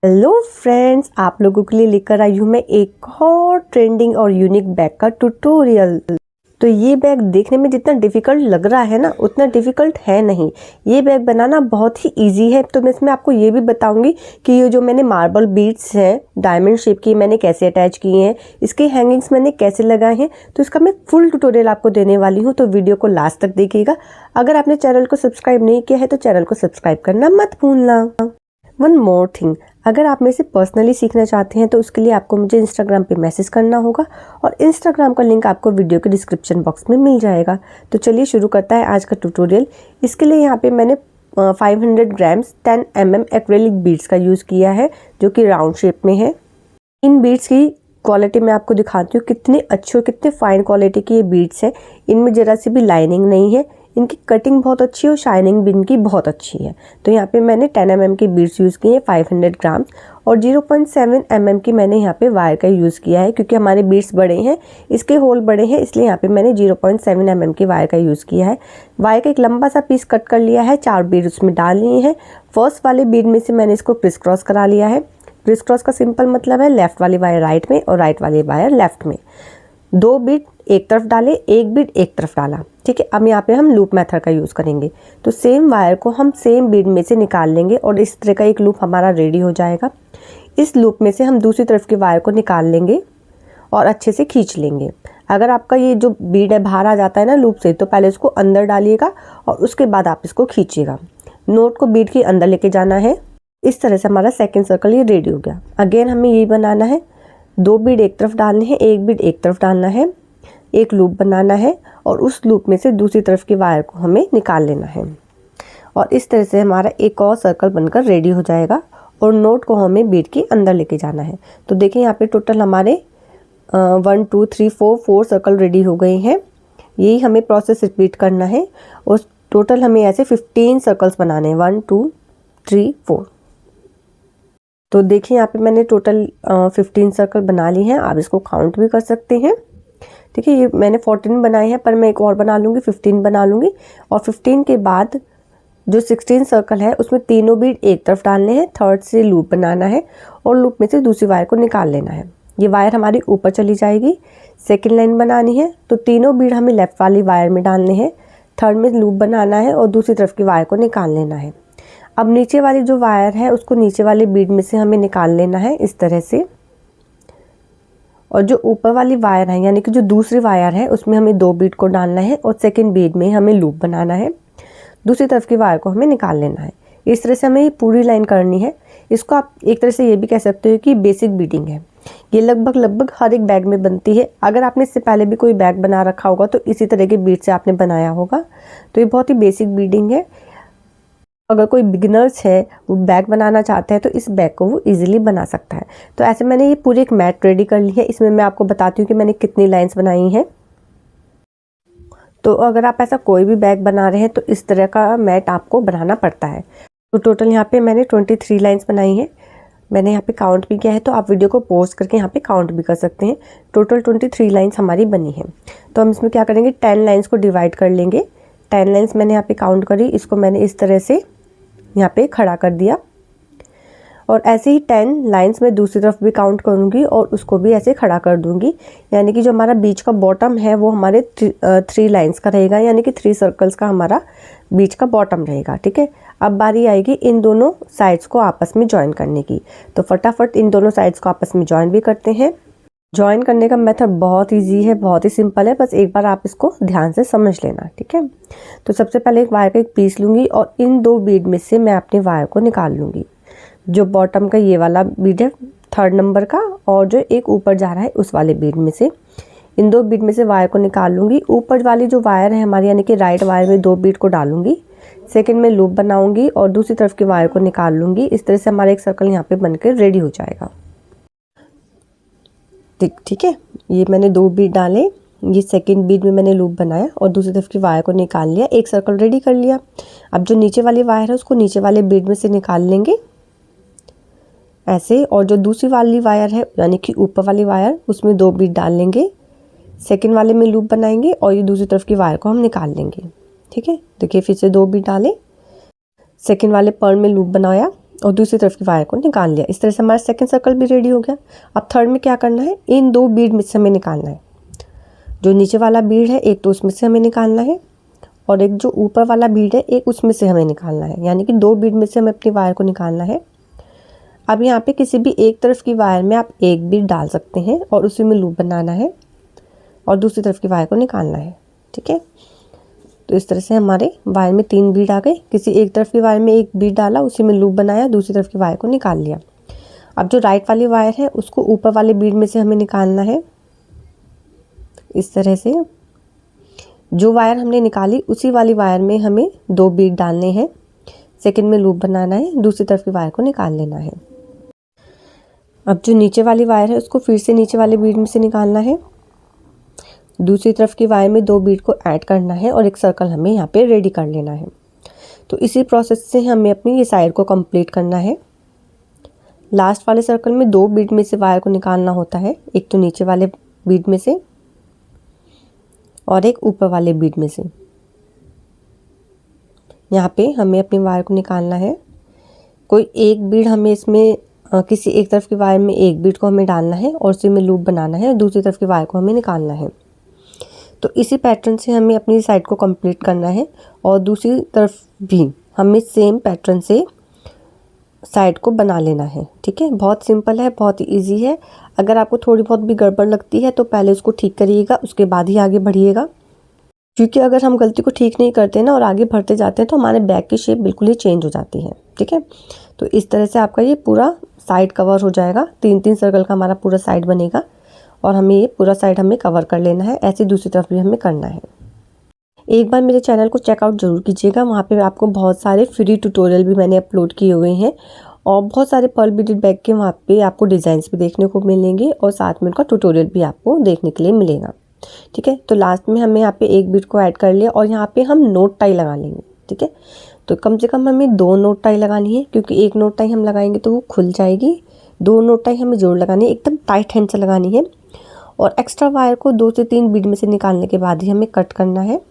Hello friends, आप लोगों के लिए लेकर आई हूँ मैं एक और ट्रेंडिंग और यूनिक बैग का ट्यूटोरियल। तो ये बैग देखने में जितना डिफ़िकल्ट लग रहा है ना, उतना डिफ़िकल्ट है नहीं। ये बैग बनाना बहुत ही इजी है। तो मैं इसमें आपको ये भी बताऊंगी कि ये जो मैंने मार्बल बीड्स हैं डायमंड शेप की, मैंने कैसे अटैच किए हैं, इसके हैंगिंग्स मैंने कैसे लगाए हैं, तो इसका मैं फुल ट्यूटोरियल आपको देने वाली हूँ। तो वीडियो को लास्ट तक देखिएगा। अगर आपने चैनल को सब्सक्राइब नहीं किया है तो चैनल को सब्सक्राइब करना मत भूलना। वन मोर थिंग, अगर आप मेरे से पर्सनली सीखना चाहते हैं तो उसके लिए आपको मुझे इंस्टाग्राम पे मैसेज करना होगा और इंस्टाग्राम का लिंक आपको वीडियो के डिस्क्रिप्शन बॉक्स में मिल जाएगा। तो चलिए शुरू करता है आज का ट्यूटोरियल। इसके लिए यहाँ पे मैंने 500 ग्राम्स 10 mm एक्रेलिक बीड्स का यूज़ किया है, जो कि राउंड शेप में है। इन बीड्स की क्वालिटी मैं आपको दिखाती हूँ कितने अच्छे और कितने फाइन क्वालिटी की ये बीड्स हैं। इनमें ज़रा सी भी लाइनिंग नहीं है, इनकी कटिंग बहुत अच्छी है और शाइनिंग भी इनकी बहुत अच्छी है। तो यहाँ पे मैंने 10 mm की बीड्स यूज़ की हैं 500 ग्राम्स, और 0.7 mm की मैंने यहाँ पे वायर का यूज़ किया है, क्योंकि हमारे बीड्स बड़े हैं, इसके होल बड़े हैं, इसलिए यहाँ पे मैंने 0.7 mm की वायर का यूज़ किया है। वायर का एक लंबा सा पीस कट कर लिया है, 4 बीड उसमें डाल लिए हैं। फर्स्ट वाले बीड में से मैंने इसको क्रिस क्रॉस करा लिया है। क्रिस क्रॉस का सिंपल मतलब है लेफ्ट वाली वायर राइट में और राइट वाली वायर लेफ्ट में। 2 बीड एक तरफ डाले, 1 बीड एक तरफ डाला। ठीक है, अब यहाँ पे हम लूप मेथड का यूज़ करेंगे। तो सेम वायर को हम सेम बीड में से निकाल लेंगे और इस तरह का एक लूप हमारा रेडी हो जाएगा। इस लूप में से हम दूसरी तरफ की वायर को निकाल लेंगे और अच्छे से खींच लेंगे। अगर आपका ये जो बीड है बाहर आ जाता है ना लूप से, तो पहले उसको अंदर डालिएगा और उसके बाद आप इसको खींचिएगा। नोट को बीड के अंदर लेके जाना है। इस तरह से हमारा सेकेंड सर्कल ये रेडी हो गया। अगेन हमें यही बनाना है। 2 बीड एक तरफ डालने हैं, 1 बीड एक तरफ डालना है, एक लूप बनाना है और उस लूप में से दूसरी तरफ की वायर को हमें निकाल लेना है। और इस तरह से हमारा एक और सर्कल बनकर रेडी हो जाएगा और नोट को हमें बीड के अंदर लेके जाना है। तो देखिए यहाँ पे टोटल हमारे 1 2 3 4 सर्कल रेडी हो गए हैं। यही हमें प्रोसेस रिपीट करना है और टोटल हमें ऐसे 15 सर्कल्स बनाने हैं, 1 2 3 4। तो देखिए यहाँ पे मैंने टोटल 15 सर्कल बना ली हैं। आप इसको काउंट भी कर सकते हैं। ठीक है, ये मैंने 14 बनाए हैं, पर मैं एक और बना लूँगी, 15 बना लूँगी। और 15 के बाद जो 16 सर्कल है उसमें तीनों बीड एक तरफ डालने हैं, थर्ड से लूप बनाना है और लूप में से दूसरी वायर को निकाल लेना है। ये वायर हमारी ऊपर चली जाएगी। सेकेंड लाइन बनानी है तो तीनों बीड हमें लेफ्ट वाली वायर में डालने हैं, थर्ड में लूप बनाना है और दूसरी तरफ की वायर को निकाल लेना है। अब नीचे वाली जो वायर है उसको नीचे वाले बीड में से हमें निकाल लेना है इस तरह से। और जो ऊपर वाली वायर है यानी कि जो दूसरी वायर है उसमें हमें 2 बीड को डालना है और सेकंड बीड में हमें लूप बनाना है। दूसरी तरफ की वायर को हमें निकाल लेना है। इस तरह से हमें ये पूरी लाइन करनी है। इसको आप एक तरह से ये भी कह सकते हो कि बेसिक बीडिंग है। ये लगभग हर एक बैग में बनती है। अगर आपने इससे पहले भी कोई बैग बना रखा होगा तो इसी तरह के बीड से आपने बनाया होगा। तो ये बहुत ही बेसिक बीडिंग है। अगर कोई बिगिनर्स है वो बैग बनाना चाहते हैं तो इस बैग को वो इजीली बना सकता है। तो ऐसे मैंने ये पूरी एक मैट रेडी कर ली है। इसमें मैं आपको बताती हूँ कि मैंने कितनी लाइंस बनाई हैं। तो अगर आप ऐसा कोई भी बैग बना रहे हैं तो इस तरह का मैट आपको बनाना पड़ता है। तो टोटल यहाँ पे मैंने 23 लाइंस बनाई हैं। मैंने यहाँ पे काउंट भी किया है, तो आप वीडियो को पॉज करके यहाँ पे काउंट भी कर सकते हैं। टोटल 23 लाइंस हमारी बनी हैं। तो हम इसमें क्या करेंगे, 10 लाइंस को डिवाइड कर लेंगे। 10 लाइंस मैंने यहाँ पे काउंट करी, इसको मैंने इस तरह से यहाँ पे खड़ा कर दिया और ऐसे ही 10 लाइंस में दूसरी तरफ भी काउंट करूँगी और उसको भी ऐसे खड़ा कर दूँगी। यानी कि जो हमारा बीच का बॉटम है वो हमारे 3 लाइंस का रहेगा, यानी कि 3 सर्कल्स का हमारा बीच का बॉटम रहेगा। ठीक है, अब बारी आएगी इन दोनों साइड्स को आपस में ज्वाइन करने की। तो फटाफट इन दोनों साइड्स को आपस में ज्वाइन भी करते हैं। ज्वाइन करने का मेथड बहुत ईजी है, बहुत ही सिंपल है, बस एक बार आप इसको ध्यान से समझ लेना। ठीक है, तो सबसे पहले एक वायर का एक पीस लूँगी और इन 2 बीड में से मैं अपनी वायर को निकाल लूँगी। जो बॉटम का ये वाला बीड है 3rd नंबर का, और जो एक ऊपर जा रहा है उस वाले बीड में से, इन 2 बीड में से वायर को निकाल लूँगी। ऊपर वाली जो वायर है हमारी यानी कि राइट वायर में 2 बीड को डालूँगी, सेकेंड में लूप बनाऊँगी और दूसरी तरफ की वायर को निकाल लूँगी। इस तरह से हमारा एक सर्कल यहाँ पे बनकर रेडी हो जाएगा। ठीक है, ये मैंने 2 बीड डाले, ये सेकंड बीड में मैंने लूप बनाया और दूसरी तरफ की वायर को निकाल लिया, एक सर्कल रेडी कर लिया। अब जो नीचे वाली वायर है उसको नीचे वाले बीड में से निकाल लेंगे ऐसे, और जो दूसरी वाली वायर है यानी कि ऊपर वाली वायर उसमें 2 बीड डाल लेंगे, सेकंड वाले में लूप बनाएंगे और ये दूसरी तरफ की वायर को हम निकाल लेंगे। ठीक है, देखिए फिर से 2 बीड डाले, सेकंड वाले पर में लूप बनाया और दूसरी तरफ की वायर को निकाल लिया। इस तरह से हमारा सेकंड सर्कल भी रेडी हो गया। अब थर्ड में क्या करना है, इन 2 बीड में से हमें निकालना है। जो नीचे वाला बीड है एक तो उसमें से हमें निकालना है, और एक जो ऊपर वाला बीड है एक उसमें से हमें निकालना है, यानी कि 2 बीड में से हमें अपनी वायर को निकालना है। अब यहाँ पे किसी भी एक तरफ की वायर में आप एक बीड डाल सकते हैं और उसी में लूप बनाना है और दूसरी तरफ की वायर को निकालना है। ठीक है, तो इस तरह से हमारे वायर में 3 बीड आ गए। किसी एक तरफ की वायर में एक बीड डाला, उसी में लूप बनाया, दूसरी तरफ की वायर को निकाल लिया। अब जो राइट वाली वायर है उसको ऊपर वाले बीड में से हमें निकालना है। इस तरह से जो वायर हमने निकाली उसी वाली वायर में हमें 2 बीड डालने हैं, सेकंड में लूप बनाना है, दूसरी तरफ की वायर को निकाल लेना है। अब जो नीचे वाली वायर है उसको फिर से नीचे वाले बीड में से निकालना है, दूसरी तरफ की वायर में 2 बीड को ऐड करना है और एक सर्कल हमें यहाँ पे रेडी कर लेना है। तो इसी प्रोसेस से हमें अपनी ये साइड को कंप्लीट करना है। लास्ट वाले सर्कल में 2 बीड में से वायर को निकालना होता है, एक तो नीचे वाले बीड में से और एक ऊपर वाले बीड में से। यहाँ पे हमें अपनी वायर को निकालना है। कोई एक बीड हमें इसमें किसी एक तरफ की वायर में एक बीड को हमें डालना है और उसी में लूप बनाना है, दूसरी तरफ की वायर को हमें निकालना है। तो इसी पैटर्न से हमें अपनी साइड को कंप्लीट करना है और दूसरी तरफ भी हमें सेम पैटर्न से साइड को बना लेना है। ठीक है, बहुत सिंपल है, बहुत ही ईजी है। अगर आपको थोड़ी बहुत भी गड़बड़ लगती है तो पहले उसको ठीक करिएगा, उसके बाद ही आगे बढ़िएगा, क्योंकि अगर हम गलती को ठीक नहीं करते ना और आगे बढ़ते जाते हैं तो हमारे बैक की शेप बिल्कुल ही चेंज हो जाती है। ठीक है, तो इस तरह से आपका ये पूरा साइड कवर हो जाएगा। 3-3 सर्कल का हमारा पूरा साइड बनेगा और हमें ये पूरा साइड हमें कवर कर लेना है। ऐसे दूसरी तरफ भी हमें करना है। एक बार मेरे चैनल को चेकआउट जरूर कीजिएगा, वहाँ पे आपको बहुत सारे फ्री ट्यूटोरियल भी मैंने अपलोड किए हुए हैं और बहुत सारे पर्ल बीडेड बैग के वहाँ पे आपको डिज़ाइंस भी देखने को मिलेंगे और साथ में उनका ट्यूटोरियल भी आपको देखने के लिए मिलेगा। ठीक है, तो लास्ट में हमें यहाँ पे एक बीड को ऐड कर लिया और यहाँ पे हम नोट टाई लगा लेंगे। ठीक है, तो कम से कम हमें 2 नोट टाई लगानी है, क्योंकि एक नोट टाई हम लगाएंगे तो वो खुल जाएगी। 2 नोट टाई हमें जोड़ लगानी है, एकदम टाइट हैंड से लगानी है और एक्स्ट्रा वायर को 2 से 3 बीड में से निकालने के बाद ही हमें कट करना है।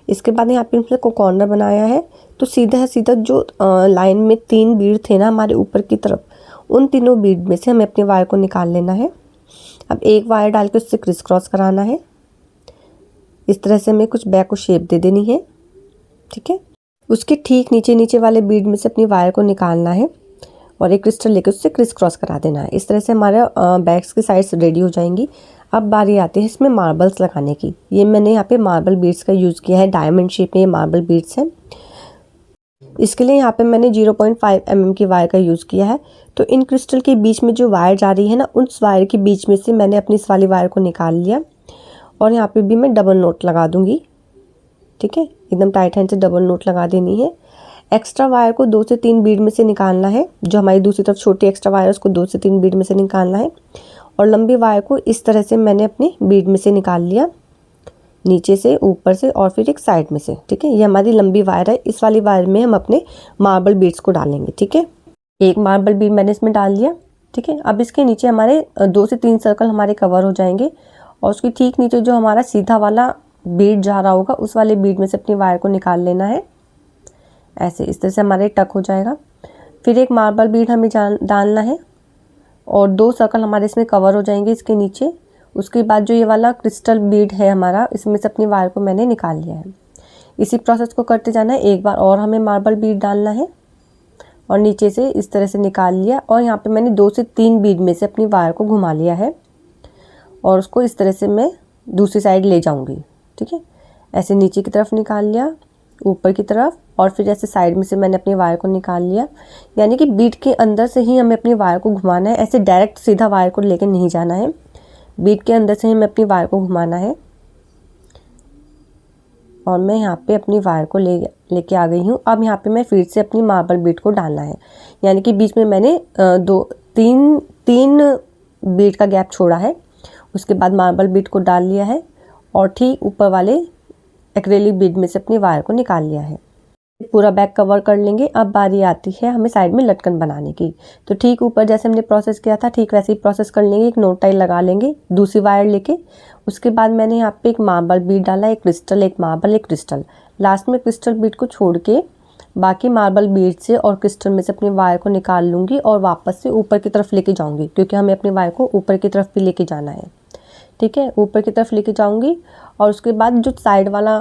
इसके बाद यहाँ पे हमने कॉर्नर बनाया है, तो सीधा सीधा जो लाइन में 3 बीड थे ना हमारे ऊपर की तरफ, उन तीनों बीड में से हमें अपने वायर को निकाल लेना है। अब एक वायर डाल के उससे क्रिस क्रॉस कराना है। इस तरह से हमें कुछ बैक को शेप दे देनी है। ठीक है, उसके ठीक नीचे नीचे वाले बीड में से अपनी वायर को निकालना है और एक क्रिस्टल लेकर उससे क्रिस क्रॉस करा देना है। इस तरह से हमारे बैग्स की साइड्स रेडी हो जाएंगी। अब बारी आती है इसमें मार्बल्स लगाने की। ये मैंने यहाँ पे मार्बल बीड्स का यूज़ किया है, डायमंड शेप में ये मार्बल बीड्स हैं। इसके लिए यहाँ पे मैंने 0.5 mm की वायर का यूज़ किया है। तो इन क्रिस्टल के बीच में जो वायर जा रही है ना, उस वायर के बीच में से मैंने अपनी इस वाली वायर को निकाल लिया और यहाँ पे भी मैं डबल नोट लगा दूँगी। ठीक है, एकदम टाइट हैंड से डबल नोट लगा देनी है। एक्स्ट्रा वायर को 2 से 3 बीड में से निकालना है। जो हमारी दूसरी तरफ छोटी एक्स्ट्रा वायर है उसको 2 से 3 बीड में से निकालना है और लंबी वायर को इस तरह से मैंने अपनी बीड में से निकाल लिया, नीचे से, ऊपर से और फिर एक साइड में से। ठीक है, ये हमारी लंबी वायर है। इस वाली वायर में हम अपने मार्बल बीड्स को डालेंगे। ठीक है, एक मार्बल बीड मैंने इसमें डाल दिया। ठीक है, अब इसके नीचे हमारे 2 से 3 सर्कल हमारे कवर हो जाएंगे और उसके ठीक नीचे जो हमारा सीधा वाला बीड जा रहा होगा उस वाले बीड में से अपनी वायर को निकाल लेना है। ऐसे इस तरह से हमारे टक हो जाएगा। फिर एक मार्बल बीड हमें डालना है और 2 सर्कल हमारे इसमें कवर हो जाएंगे इसके नीचे। उसके बाद जो ये वाला क्रिस्टल बीड है हमारा, इसमें से अपनी वायर को मैंने निकाल लिया है। इसी प्रोसेस को करते जाना है। एक बार और हमें मार्बल बीड डालना है और नीचे से इस तरह से निकाल लिया और यहाँ पे मैंने 2 से 3 बीड में से अपनी वायर को घुमा लिया है और उसको इस तरह से मैं दूसरी साइड ले जाऊँगी। ठीक है, ऐसे नीचे की तरफ निकाल लिया, ऊपर की तरफ, और फिर ऐसे साइड में से मैंने अपनी वायर को निकाल लिया। यानी कि बीट के अंदर से ही हमें अपनी वायर को घुमाना है, ऐसे डायरेक्ट सीधा वायर को लेकर नहीं जाना है। बीट के अंदर से ही हमें अपनी वायर को घुमाना है और मैं यहाँ पे अपनी वायर को लेके आ गई हूँ। अब यहाँ पे मैं फिर से अपनी मार्बल बीट को डालना है, यानी कि बीच में मैंने 3 बीट का गैप छोड़ा है। उसके बाद मार्बल बीट को डाल लिया है और ठीक ऊपर वाले एक्रेलिक बीड में से अपनी वायर को निकाल लिया है। पूरा बैक कवर कर लेंगे। अब बारी आती है हमें साइड में लटकन बनाने की। तो ठीक ऊपर जैसे हमने प्रोसेस किया था ठीक वैसे ही प्रोसेस कर लेंगे। एक नोट टाई लगा लेंगे दूसरी वायर लेके। उसके बाद मैंने यहाँ पे एक मार्बल बीड डाला, एक क्रिस्टल, एक मार्बल, एक क्रिस्टल। लास्ट में क्रिस्टल बीड को छोड़ के बाकी मार्बल बीड से और क्रिस्टल में से अपने वायर को निकाल लूँगी और वापस से ऊपर की तरफ लेके जाऊँगी, क्योंकि हमें अपने वायर को ऊपर की तरफ भी लेके जाना है। ठीक है, ऊपर की तरफ लेके जाऊँगी और उसके बाद जो साइड वाला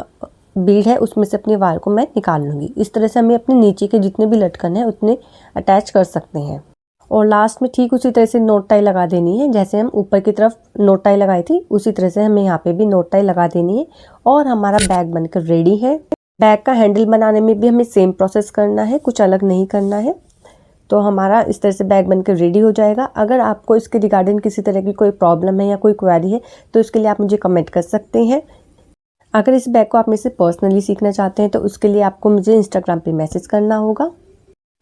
बीड है उसमें से अपने वायर को मैं निकाल लूँगी। इस तरह से हमें अपने नीचे के जितने भी लटकन हैं उतने अटैच कर सकते हैं। और लास्ट में ठीक उसी तरह से नोट टाई लगा देनी है, जैसे हम ऊपर की तरफ नोट टाई लगाई थी उसी तरह से हमें यहाँ पे भी नोट टाई लगा देनी है। और हमारा बैग बनकर रेडी है। बैग का हैंडल बनाने में भी हमें सेम प्रोसेस करना है, कुछ अलग नहीं करना है। तो हमारा इस तरह से बैग बनकर रेडी हो जाएगा। अगर आपको इसके रिगार्डिंग किसी तरह की कोई प्रॉब्लम है या कोई क्वेरी है तो इसके लिए आप मुझे कमेंट कर सकते हैं। अगर इस बैग को आप मेरे से पर्सनली सीखना चाहते हैं तो उसके लिए आपको मुझे इंस्टाग्राम पे मैसेज करना होगा।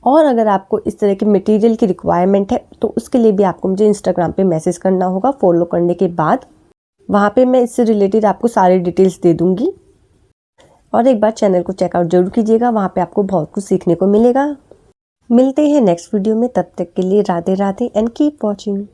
और अगर आपको इस तरह के मटेरियल की रिक्वायरमेंट है तो उसके लिए भी आपको मुझे इंस्टाग्राम पे मैसेज करना होगा। फॉलो करने के बाद वहाँ पे मैं इससे रिलेटेड आपको सारी डिटेल्स दे दूँगी। और एक बार चैनल को चेकआउट जरूर कीजिएगा, वहाँ पे आपको बहुत कुछ सीखने को मिलेगा। मिलते हैं नेक्स्ट वीडियो में, तब तक के लिए Radhe Radhe and keep watching.